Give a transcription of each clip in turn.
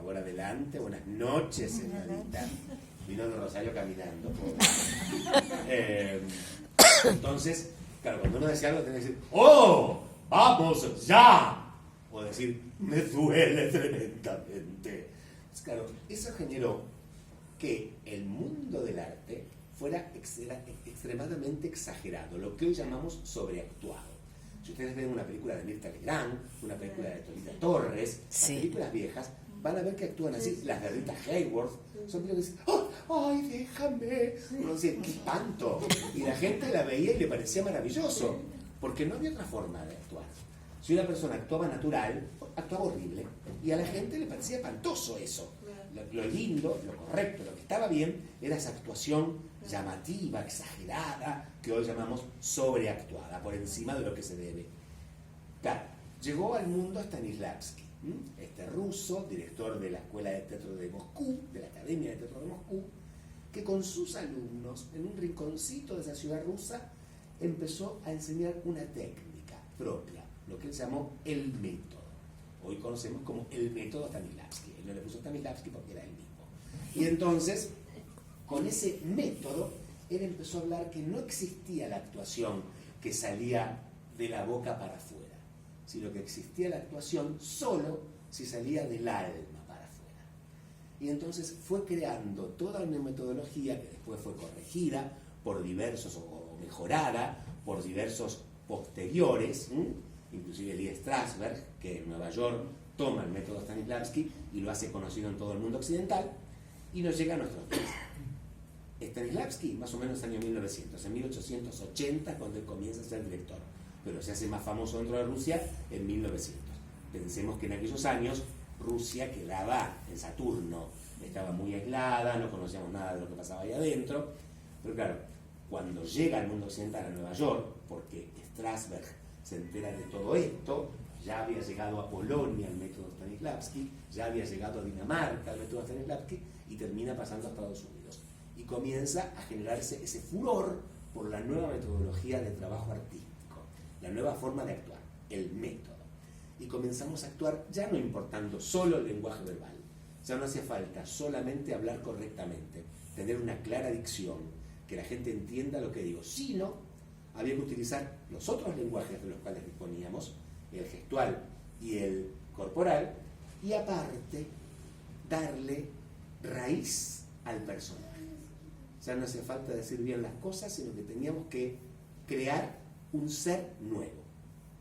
favor, adelante, buenas noches, señorita. Vino de Rosario caminando. Entonces, claro, cuando uno decía algo, tenía que decir, ¡oh! ¡Vamos ya! O decir, me duele tremendamente. Pues, claro, eso generó que el mundo del arte fuera extremadamente exagerado, lo que hoy llamamos sobreactuado. Si ustedes ven una película de Mirta Legrand, una película de Tolita Torres, las películas viejas, van a ver que actúan así. Las de Rita Hayworth son películas que dicen, ¡oh! ¡Ay, déjame! Uno dice, ¡qué espanto! Y la gente la veía y le parecía maravilloso, porque no había otra forma de actuar. Si una persona actuaba natural, actuaba horrible, y a la gente le parecía espantoso eso. Lo lindo, lo correcto, lo que estaba bien, era esa actuación llamativa, exagerada, que hoy llamamos sobreactuada, por encima de lo que se debe. Claro, llegó al mundo Stanislavski, este ruso, director de la Escuela de Teatro de Moscú, de la Academia de Teatro de Moscú, que con sus alumnos, en un rinconcito de esa ciudad rusa, empezó a enseñar una técnica propia, lo que él llamó el método. Hoy conocemos como el método Stanislavski. Él no le puso Stanislavski porque era él mismo. Y entonces, con ese método, él empezó a hablar que no existía la actuación que salía de la boca para afuera, sino que existía la actuación solo si salía del alma para afuera. Y entonces fue creando toda una metodología que después fue corregida por diversos, o mejorada por diversos posteriores, inclusive Lee Strasberg, que en Nueva York toma el método Stanislavski y lo hace conocido en todo el mundo occidental, y nos llega a nuestros días. Stanislavski, más o menos en el año 1900, en 1880, cuando él comienza a ser director, pero se hace más famoso dentro de Rusia en 1900. Pensemos que en aquellos años Rusia quedaba en Saturno, estaba muy aislada, no conocíamos nada de lo que pasaba ahí adentro, pero claro, cuando llega al mundo occidental, a Nueva York, porque Strasberg se entera de todo esto, ya había llegado a Polonia el método Stanislavski, ya había llegado a Dinamarca el método Stanislavski, y termina pasando a Estados Unidos. Y comienza a generarse ese furor por la nueva metodología de trabajo artístico, la nueva forma de actuar, el método. Y comenzamos a actuar ya no importando solo el lenguaje verbal, ya no hacía falta solamente hablar correctamente, tener una clara dicción, que la gente entienda lo que digo, sino había que utilizar los otros lenguajes de los cuales disponíamos, el gestual y el corporal, y aparte darle raíz al personaje. Ya no hacía falta decir bien las cosas, sino que teníamos que crear un ser nuevo,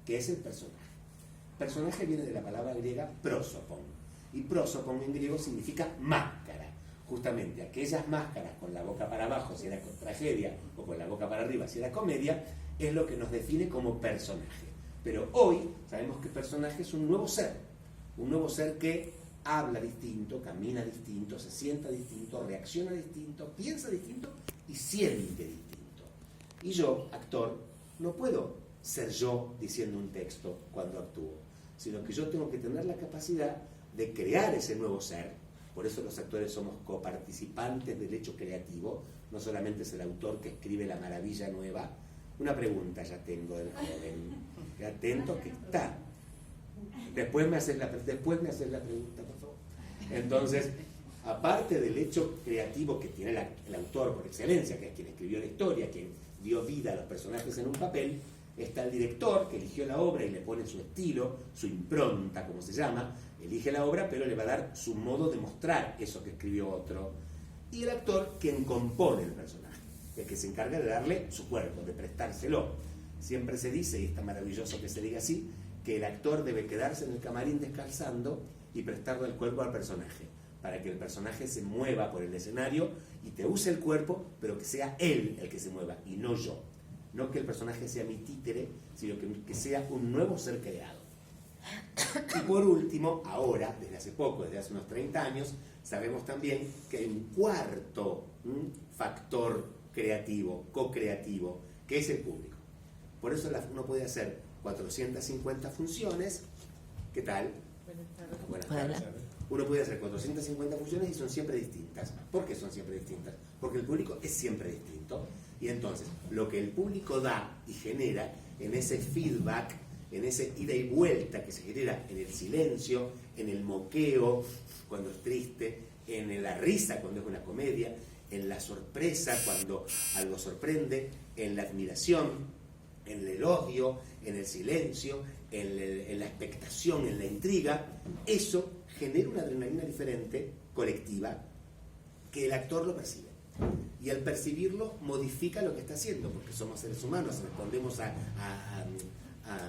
que es el personaje. Personaje viene de la palabra griega prosopon, y prosopon en griego significa máscara. Justamente aquellas máscaras con la boca para abajo si era tragedia, o con la boca para arriba si era comedia, es lo que nos define como personaje. Pero hoy sabemos que personaje es un nuevo ser que habla distinto, camina distinto, se sienta distinto, reacciona distinto, piensa distinto y siente distinto. Y yo, actor, no puedo ser yo diciendo un texto cuando actúo, sino que yo tengo que tener la capacidad de crear ese nuevo ser. Por eso los actores somos coparticipantes del hecho creativo, no solamente es el autor que escribe la maravilla nueva. Una pregunta ya tengo del joven, que atento que está. Después me haces la pregunta, por favor. Entonces, aparte del hecho creativo que tiene el autor por excelencia, que es quien escribió la historia, quien dio vida a los personajes en un papel, está el director que eligió la obra y le pone su estilo, su impronta, como se llama, elige la obra, pero le va a dar su modo de mostrar eso que escribió otro. Y el actor, quien compone el personaje, el que se encarga de darle su cuerpo, de prestárselo. Siempre se dice, y está maravilloso que se diga así, que el actor debe quedarse en el camarín descansando y prestarle el cuerpo al personaje, para que el personaje se mueva por el escenario y te use el cuerpo, pero que sea él el que se mueva y no yo. No que el personaje sea mi títere, sino que sea un nuevo ser creado. Y por último, ahora, desde hace poco, desde hace unos 30 años, sabemos también que hay un cuarto factor creativo, co-creativo, que es el público. Por eso uno puede hacer 450 funciones. ¿Qué tal? Buenas tardes. Uno puede hacer 450 funciones y son siempre distintas. ¿Por qué son siempre distintas? Porque el público es siempre distinto. Y entonces, lo que el público da y genera en ese feedback, en ese ida y vuelta que se genera en el silencio, en el moqueo cuando es triste, en la risa cuando es una comedia, en la sorpresa cuando algo sorprende, en la admiración, en el elogio, en el silencio, en la expectación, en la intriga. Eso genera una adrenalina diferente, colectiva, que el actor lo percibe. Y al percibirlo modifica lo que está haciendo, porque somos seres humanos, respondemos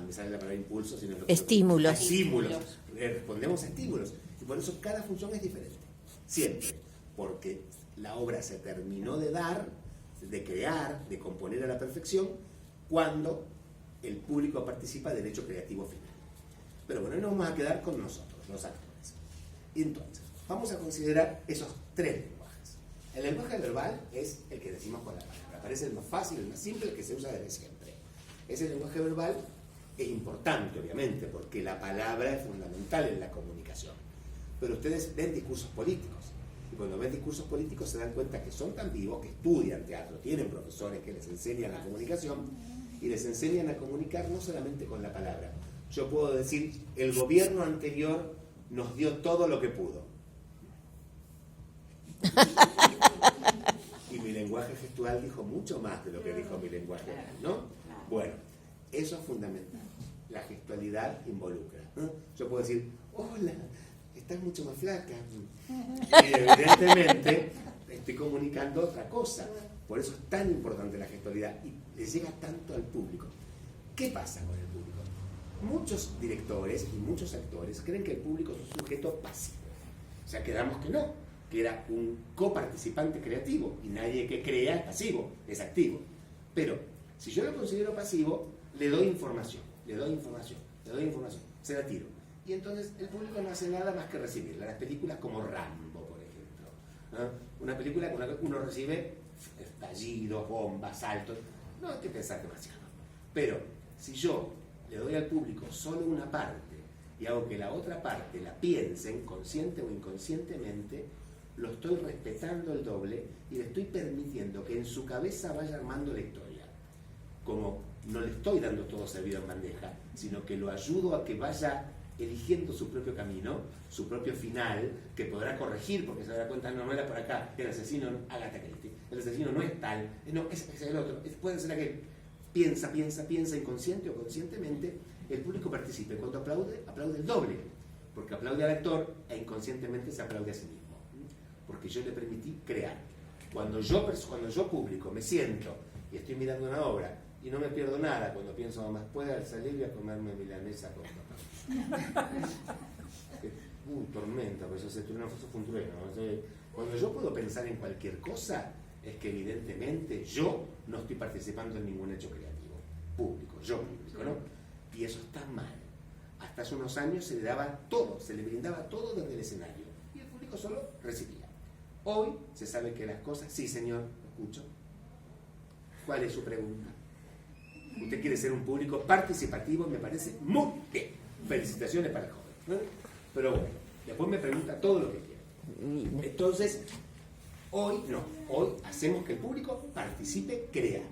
me sale la palabra impulso, sino estímulos. Respondemos a estímulos. Y por eso cada función es diferente. Siempre. Porque la obra se terminó de dar, de crear, de componer a la perfección, cuando el público participa del hecho creativo final. Pero bueno, hoy nos vamos a quedar con nosotros, los actores. Y entonces, vamos a considerar esos tres lenguajes. El lenguaje verbal es el que decimos con la palabra. Parece el más fácil, el más simple, el que se usa desde siempre. Ese lenguaje verbal es importante, obviamente, porque la palabra es fundamental en la comunicación. Pero ustedes ven discursos políticos. Y cuando ven discursos políticos se dan cuenta que son tan vivos, que estudian teatro, tienen profesores que les enseñan la comunicación y les enseñan a comunicar no solamente con la palabra. Yo puedo decir, el gobierno anterior nos dio todo lo que pudo. Y mi lenguaje gestual dijo mucho más de lo que dijo mi lenguaje, ¿no? Bueno, eso es fundamental. La gestualidad involucra, ¿no? Yo puedo decir, hola, estás mucho más flaca. Y evidentemente estoy comunicando otra cosa. Por eso es tan importante la gestualidad y le llega tanto al público. ¿Qué pasa con el público? Muchos directores y muchos actores creen que el público es un sujeto pasivo. O sea, quedamos que no, que era un coparticipante creativo y nadie que crea es pasivo, es activo. Pero si yo lo considero pasivo, le doy información, se la tiro. Y entonces el público no hace nada más que recibirla. Las películas como Rambo, por ejemplo, ¿no? Una película con la que uno recibe estallidos, bombas, saltos. No hay que pensar demasiado. Pero si yo le doy al público solo una parte y hago que la otra parte la piensen, consciente o inconscientemente, lo estoy respetando el doble y le estoy permitiendo que en su cabeza vaya armando la historia. Como no le estoy dando todo servido en bandeja, sino que lo ayudo a que vaya eligiendo su propio camino, su propio final, que podrá corregir, porque se dará cuenta, no era por acá, el asesino, Agatha Christie, el asesino no es tal, no, es el otro, puede ser aquel. Piensa, inconsciente o conscientemente, el público participe. Cuando aplaude, aplaude el doble, porque aplaude al actor e inconscientemente se aplaude a sí mismo, porque yo le permití crear. Cuando yo público me siento y estoy mirando una obra y no me pierdo nada, cuando pienso, más puede salir y a comerme milanesa con papá. Tormenta, pues eso fue un trueno. Cuando yo puedo pensar en cualquier cosa, es que evidentemente yo no estoy participando en ningún hecho creativo público, ¿no? Y eso está mal. Hasta hace unos años se le daba todo, se le brindaba todo desde el escenario y el público solo recibía. Hoy se sabe que las cosas, sí señor, escucho. ¿Cuál es su pregunta? Usted quiere ser un público participativo, me parece muy bien. Felicitaciones para el joven, ¿no? Pero bueno, después me pregunta todo lo que quiere. Entonces, hoy hacemos que el público participe creando.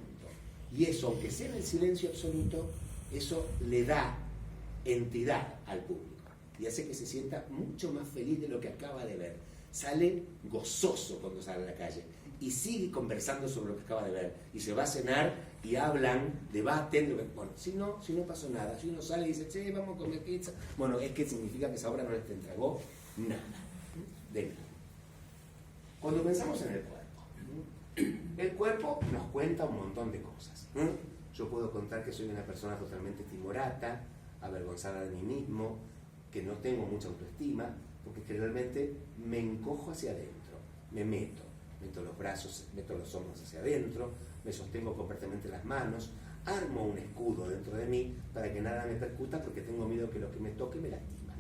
Y eso, aunque sea en el silencio absoluto, eso le da entidad al público. Y hace que se sienta mucho más feliz de lo que acaba de ver. Sale gozoso cuando sale a la calle. Y sigue conversando sobre lo que acaba de ver. Y se va a cenar y hablan, debaten. Bueno, si no pasó nada. Si uno sale y dice, che, vamos a comer pizza. Bueno, es que significa que esa obra no les entregó nada. De nada. Cuando pensamos en el cuerpo nos cuenta un montón de cosas. Yo puedo contar que soy una persona totalmente timorata, avergonzada de mí mismo, que no tengo mucha autoestima, porque generalmente me encojo hacia adentro, meto los brazos, meto los hombros hacia adentro, me sostengo completamente las manos, armo un escudo dentro de mí para que nada me percuta porque tengo miedo que lo que me toque me lastiman.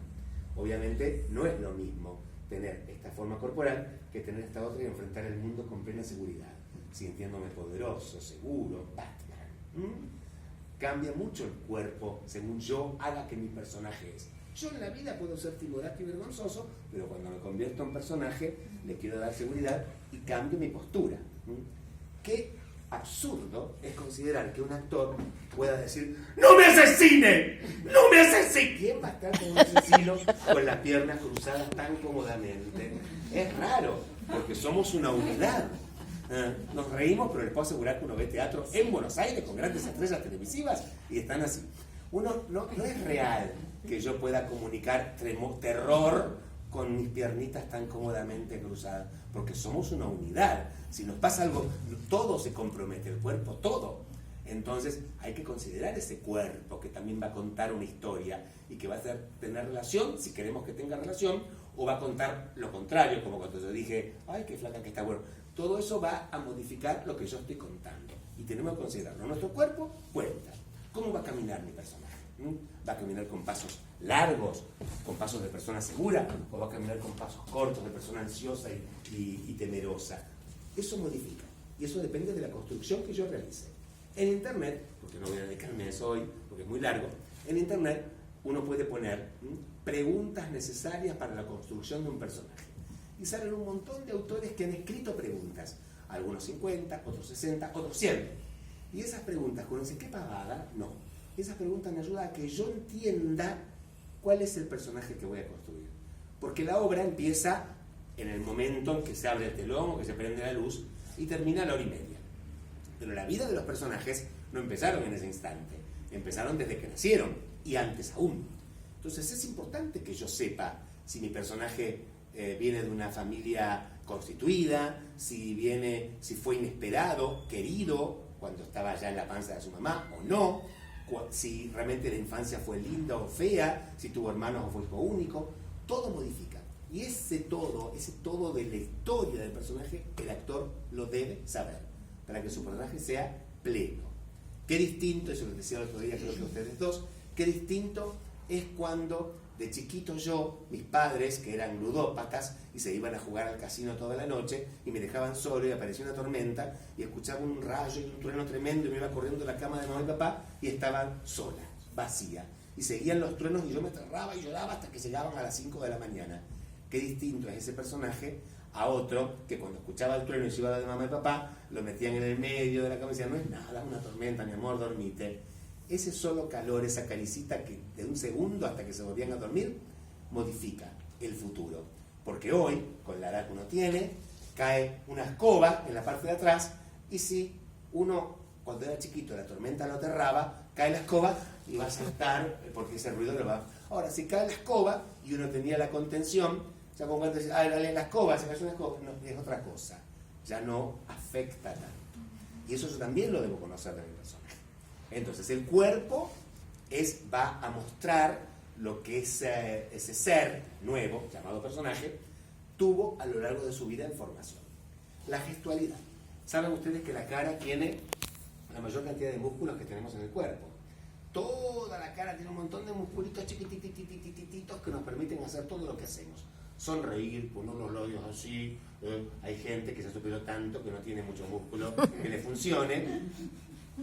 Obviamente no es lo mismo tener esta forma corporal que tener esta otra y enfrentar el mundo con plena seguridad, sintiéndome poderoso, seguro, Batman. Cambia mucho el cuerpo según yo haga que mi personaje es. Yo en la vida puedo ser timorato y vergonzoso, pero cuando me convierto en personaje le quiero dar seguridad y cambio mi postura. ¿Qué absurdo es considerar que un actor pueda decir ¡no me asesine! ¡No me asesine! ¿Quién va a estar con un asesino con las piernas cruzadas tan cómodamente? Es raro, porque somos una unidad. Nos reímos, pero les puedo asegurar que uno ve teatro en Buenos Aires con grandes estrellas televisivas y están así. No es real que yo pueda comunicar terror con mis piernitas tan cómodamente cruzadas, porque somos una unidad. Si nos pasa algo, todo se compromete, el cuerpo, todo. Entonces hay que considerar ese cuerpo que también va a contar una historia y que va a tener relación, si queremos que tenga relación, o va a contar lo contrario, como cuando yo dije, ay, qué flaca que está, bueno. Todo eso va a modificar lo que yo estoy contando y tenemos que considerarlo. Nuestro cuerpo cuenta. ¿Cómo va a caminar mi personaje? ¿Va a caminar con pasos largos, con pasos de persona segura, o va a caminar con pasos cortos de persona ansiosa y temerosa? Eso modifica, y eso depende de la construcción que yo realice. En Internet, porque no voy a dedicarme a eso hoy, porque es muy largo, en Internet uno puede poner preguntas necesarias para la construcción de un personaje. Y salen un montón de autores que han escrito preguntas, algunos 50, otros 60, otros 100. Y esas preguntas, cuando dicen, ¿qué pavada? No. Esas preguntas me ayudan a que yo entienda cuál es el personaje que voy a construir. Porque la obra empieza en el momento en que se abre el telón o que se prende la luz y termina a la hora y media. Pero la vida de los personajes no empezaron en ese instante, empezaron desde que nacieron y antes aún. Entonces es importante que yo sepa si mi personaje viene de una familia constituida, si fue inesperado, querido cuando estaba ya en la panza de su mamá o no, si realmente la infancia fue linda o fea, si tuvo hermanos o fue hijo único. Todo modifica. Y ese todo de la historia del personaje, el actor lo debe saber para que su personaje sea pleno. Qué distinto, eso lo decía el otro día, creo que ustedes dos, qué distinto es cuando de chiquito yo, mis padres, que eran ludópatas y se iban a jugar al casino toda la noche y me dejaban solo y aparecía una tormenta y escuchaba un rayo y un trueno tremendo y me iba corriendo a la cama de mamá y papá y estaban sola, vacía. Y seguían los truenos y yo me aterraba y lloraba hasta que llegaban a las 5 de la mañana. Qué distinto es ese personaje a otro que cuando escuchaba el trueno y se iba de mamá y papá, lo metían en el medio de la cama y decían, no es nada, es una tormenta, mi amor, dormite. Ese solo calor, esa caricita que de un segundo hasta que se volvían a dormir, modifica el futuro. Porque hoy, con la edad que uno tiene, cae una escoba en la parte de atrás y si uno, cuando era chiquito, la tormenta lo aterraba, cae la escoba y va a saltar porque ese ruido lo va... Ahora, si cae la escoba y uno tenía la contención, ya con cuando dice, dale la escoba, se cayó una escoba, no, es otra cosa. Ya no afecta tanto. Y eso yo también lo debo conocer de mi personaje. Entonces, el cuerpo va a mostrar lo que ese ser nuevo, llamado personaje, tuvo a lo largo de su vida en formación. La gestualidad. Saben ustedes que la cara tiene la mayor cantidad de músculos que tenemos en el cuerpo. Toda la cara tiene un montón de musculitos chiquitititos que nos permiten hacer todo lo que hacemos. Sonreír, poner los labios así. Hay gente que se ha superado tanto que no tiene mucho músculo que le funcione.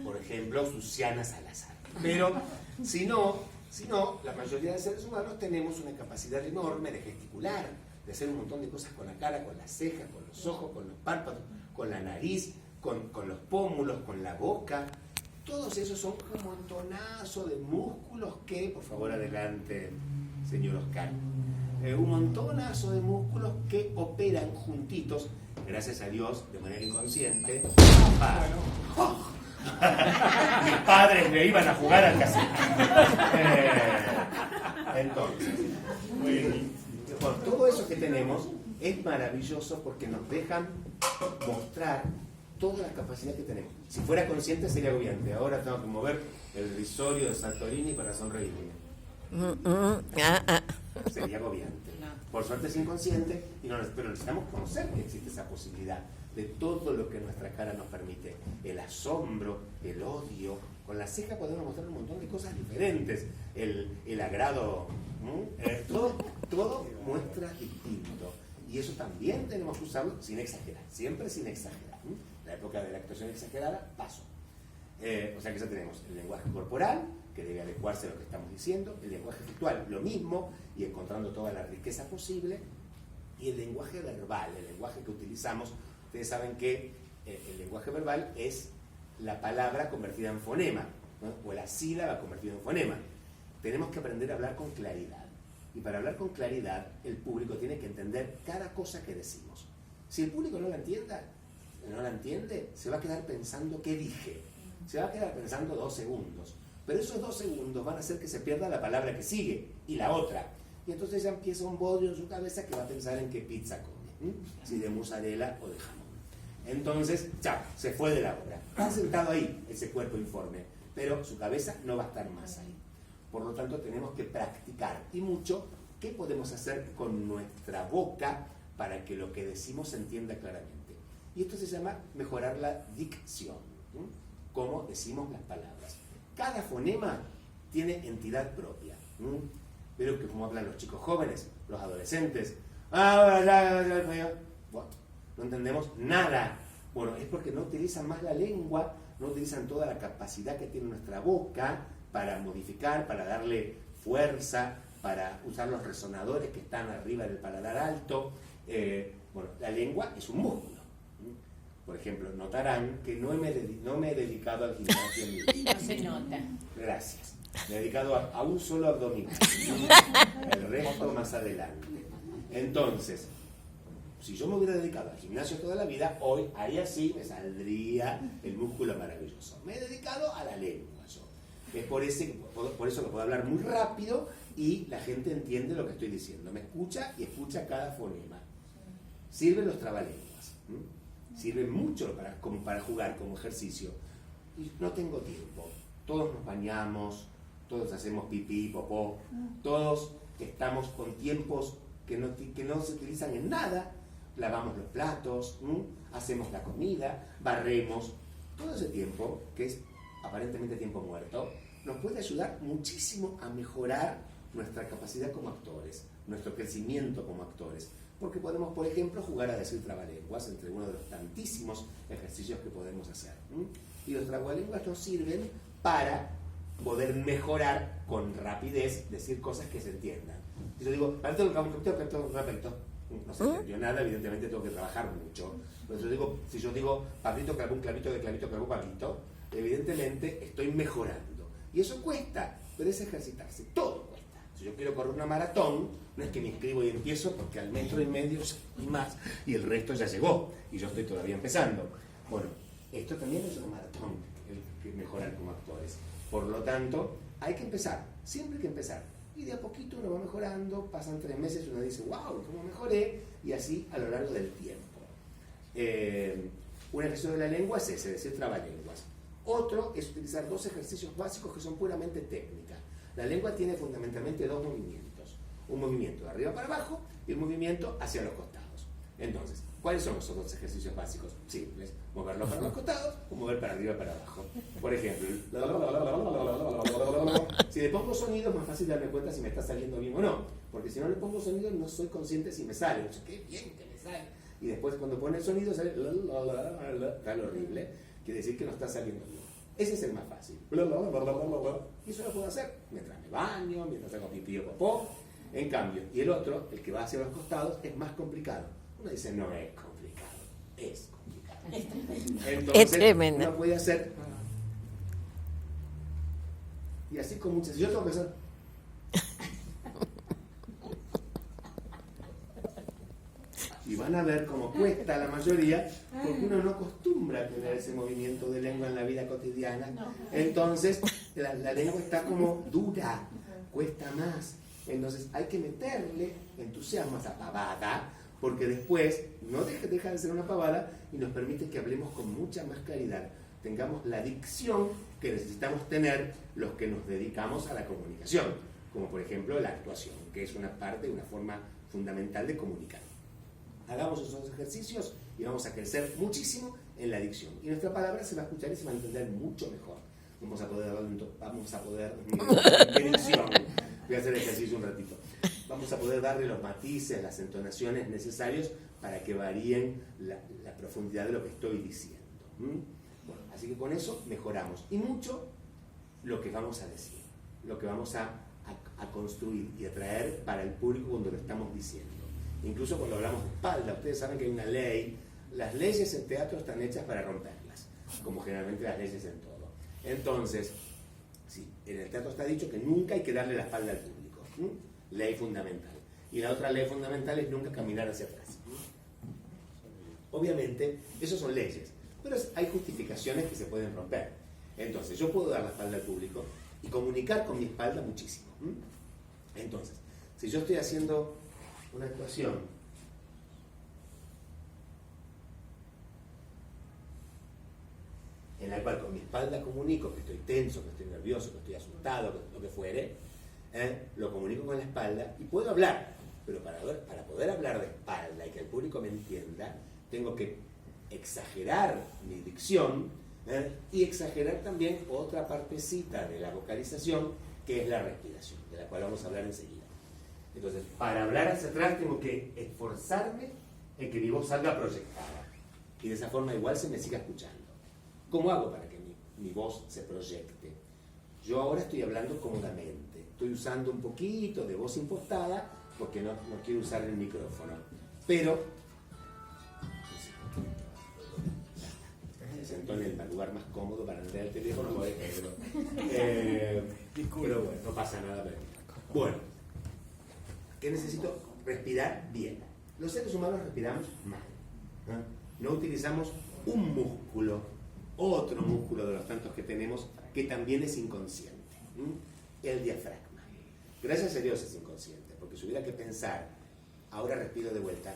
Por ejemplo, Susana Salazar. Pero si no, la mayoría de seres humanos tenemos una capacidad enorme de gesticular, de hacer un montón de cosas con la cara, con las cejas, con los ojos, con los párpados, con la nariz, con los pómulos, con la boca. Todos esos son un montonazo de músculos que, por favor adelante, señor Oscar, un montonazo de músculos que operan juntitos, gracias a Dios, de manera inconsciente, para... ¡Oh! Mis padres me iban a jugar al casino. Entonces, por todo eso que tenemos, es maravilloso porque nos dejan mostrar toda la capacidad que tenemos. Si fuera consciente sería agobiante. Ahora tengo que mover el risorio de Santorini para sonreírme. Sería agobiante. Por suerte es inconsciente, pero necesitamos conocer que existe esa posibilidad de todo lo que nuestra cara nos permite. El asombro, el odio. Con la ceja podemos mostrar un montón de cosas diferentes. El agrado, todo muestra distinto. Y eso también tenemos que usarlo sin exagerar, siempre sin exagerar. La época de la actuación exagerada pasó. O sea que ya tenemos el lenguaje corporal, que debe adecuarse a lo que estamos diciendo, el lenguaje gestual, lo mismo, y encontrando toda la riqueza posible, y el lenguaje verbal, el lenguaje que utilizamos. Ustedes saben que el lenguaje verbal es la palabra convertida en fonema, ¿no? O la sílaba convertida en fonema. Tenemos que aprender a hablar con claridad. Y para hablar con claridad, el público tiene que entender cada cosa que decimos. Si el público no la entiende, se va a quedar pensando qué dije. Se va a quedar pensando 2 segundos. Pero esos 2 segundos van a hacer que se pierda la palabra que sigue y la otra. Y entonces ya empieza un bodrio en su cabeza que va a pensar en qué pizza come. Si de mozzarella o de jamón. Entonces, chao, se fue de la obra. Está sentado ahí ese cuerpo informe, pero su cabeza no va a estar más ahí. Por lo tanto, tenemos que practicar y mucho qué podemos hacer con nuestra boca para que lo que decimos se entienda claramente. Y esto se llama mejorar la dicción, cómo decimos las palabras. Cada fonema tiene entidad propia. Pero que como hablan los chicos jóvenes, los adolescentes, no entendemos nada. Bueno, es porque no utilizan más la lengua, no utilizan toda la capacidad que tiene nuestra boca para modificar, para darle fuerza, para usar los resonadores que están arriba del paladar alto. Bueno, la lengua es un músculo. Por ejemplo, notarán que no me he dedicado al gimnasio en mi vida. No se nota. Gracias. Me he dedicado a un solo abdominal. El resto más adelante. Entonces, si yo me hubiera dedicado al gimnasio toda la vida, hoy, ahí así me saldría el músculo maravilloso. Me he dedicado a la lengua yo. Es por eso que puedo hablar muy rápido y la gente entiende lo que estoy diciendo. Me escucha y escucha cada fonema. Sirven los trabalenguas. Sirven mucho para jugar como ejercicio. Y no tengo tiempo. Todos nos bañamos, todos hacemos pipí, popó, todos estamos con tiempos que no se utilizan en nada. Lavamos los platos, hacemos la comida, barremos. Todo ese tiempo, que es aparentemente tiempo muerto, nos puede ayudar muchísimo a mejorar nuestra capacidad como actores, nuestro crecimiento como actores. Porque podemos, por ejemplo, jugar a decir trabalenguas entre uno de los tantísimos ejercicios que podemos hacer. Y los trabalenguas nos sirven para poder mejorar con rapidez, decir cosas que se entiendan. Si yo digo, no se entendió nada, evidentemente tengo que trabajar mucho. Por eso digo, si yo digo, Pablito clavó un clavito de clavito, clavó Pablito, evidentemente estoy mejorando. Y eso cuesta, pero es ejercitarse, todo cuesta. Si yo quiero correr una maratón, no es que me inscribo y empiezo porque al 1,5 metros y más, y el resto ya llegó, y yo estoy todavía empezando. Bueno, esto también es una maratón, el que mejorar como actores. Por lo tanto, hay que empezar, siempre hay que empezar. Y de a poquito uno va mejorando, pasan 3 meses y uno dice, wow, ¿cómo mejoré? Y así a lo largo del tiempo. Un ejercicio de la lengua es ese, decir trabalenguas. Otro es utilizar 2 ejercicios básicos que son puramente técnica. La lengua tiene fundamentalmente 2 movimientos. Un movimiento de arriba para abajo y un movimiento hacia los costados. Entonces, ¿cuáles son esos 2 ejercicios básicos? Simples. Moverlo para los costados o mover para arriba y para abajo. Por ejemplo, si le pongo sonido es más fácil darme cuenta si me está saliendo bien o no. Porque si no le pongo sonido no soy consciente si me sale. O sea, qué bien que me sale. Y después cuando pone el sonido sale tan horrible. Quiere decir que no está saliendo bien. Ese es el más fácil. Y eso lo puedo hacer mientras me baño, mientras hago pipí o popó. En cambio, y el otro, el que va hacia los costados, es más complicado. Uno dice, no es complicado, es complicado. Entonces, Es tremendo. uno puede hacer... Y así con muchas... Yo tengo que hacer... Y van a ver cómo cuesta a la mayoría, porque uno no acostumbra a tener ese movimiento de lengua en la vida cotidiana. Entonces, la lengua está como dura, cuesta más. Entonces, hay que meterle entusiasmo a esa pavada, porque después no deja de ser una pavada y nos permite que hablemos con mucha más claridad. Tengamos la dicción que necesitamos tener los que nos dedicamos a la comunicación, como por ejemplo la actuación, que es una parte, una forma fundamental de comunicar. Hagamos esos ejercicios y vamos a crecer muchísimo en la dicción. Y nuestra palabra se va a escuchar y se va a entender mucho mejor. Vamos a poder ¿qué dicción? Voy a hacer el ejercicio un ratito. Vamos a poder darle los matices, las entonaciones necesarios para que varíen la profundidad de lo que estoy diciendo. Bueno, así que con eso mejoramos. Y mucho lo que vamos a decir, lo que vamos a construir y a traer para el público cuando lo estamos diciendo. Incluso cuando hablamos de espalda, ustedes saben que hay una ley las leyes en teatro están hechas para romperlas, como generalmente las leyes en todo. Entonces, sí, en el teatro está dicho que nunca hay que darle la espalda al público. Ley fundamental. Y la otra ley fundamental es nunca caminar hacia atrás. Obviamente, eso son leyes, pero hay justificaciones que se pueden romper. Entonces, yo puedo dar la espalda al público y comunicar con mi espalda muchísimo. Entonces, si yo estoy haciendo una actuación en la cual con mi espalda comunico que estoy tenso, que estoy nervioso, que estoy asustado, lo que fuere, lo comunico con la espalda y puedo hablar, pero para poder hablar de espalda y que el público me entienda, tengo que exagerar mi dicción y exagerar también otra partecita de la vocalización, que es la respiración, de la cual vamos a hablar enseguida. Entonces, para hablar hacia atrás tengo que esforzarme en que mi voz salga proyectada y de esa forma igual se me siga escuchando. ¿Cómo hago para que mi voz se proyecte? Yo ahora estoy hablando cómodamente, estoy usando un poquito de voz impostada porque no quiero usar el micrófono, pero me sentó en el lugar más cómodo para entrar el teléfono, pero bueno, no pasa nada. Pero bueno, ¿qué necesito? Respirar bien. Los seres humanos respiramos mal. No utilizamos un músculo, otro músculo de los tantos que tenemos, que también es inconsciente, el diafragma. Gracias a Dios es inconsciente, porque si hubiera que pensar, ahora respiro de vuelta,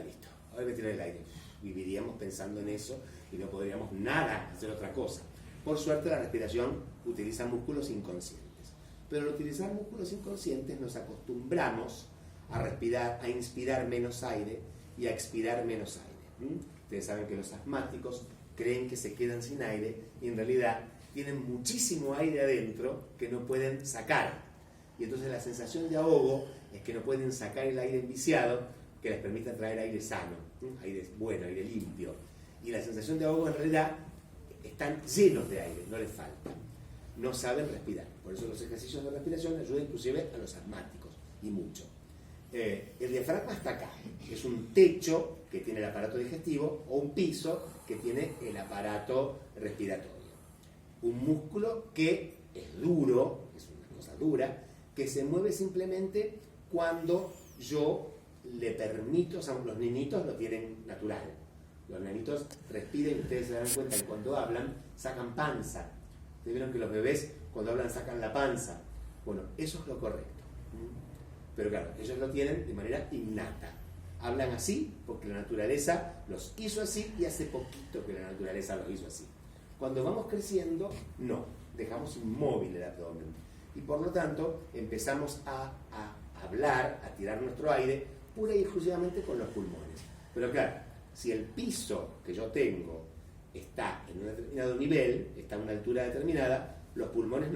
listo, ahora me tiro el aire, viviríamos pensando en eso y no podríamos nada hacer otra cosa. Por suerte la respiración utiliza músculos inconscientes, pero al utilizar músculos inconscientes nos acostumbramos a respirar, a inspirar menos aire y a expirar menos aire. Ustedes saben que los asmáticos creen que se quedan sin aire y en realidad tienen muchísimo aire adentro que no pueden sacar. Y entonces la sensación de ahogo es que no pueden sacar el aire enviciado que les permita traer aire sano, aire bueno, aire limpio. Y la sensación de ahogo en realidad están llenos de aire, no les falta. No saben respirar. Por eso los ejercicios de respiración ayudan inclusive a los asmáticos, y mucho. El diafragma está acá, es un techo que tiene el aparato digestivo o un piso que tiene el aparato respiratorio. Un músculo que es duro, es una cosa dura, que se mueve simplemente cuando yo le permito, o sea, los niñitos lo tienen natural. Los nenitos respiran, ustedes se dan cuenta que cuando hablan sacan panza. Ustedes vieron que los bebés cuando hablan sacan la panza. Bueno, eso es lo correcto. Pero claro, ellos lo tienen de manera innata. Hablan así porque la naturaleza los hizo así y hace poquito que la naturaleza los hizo así. Cuando vamos creciendo, no, dejamos inmóvil el abdomen. Y por lo tanto empezamos a hablar, a tirar nuestro aire pura y exclusivamente con los pulmones. Pero claro, si el piso que yo tengo está en un determinado nivel, está a una altura determinada, los pulmones no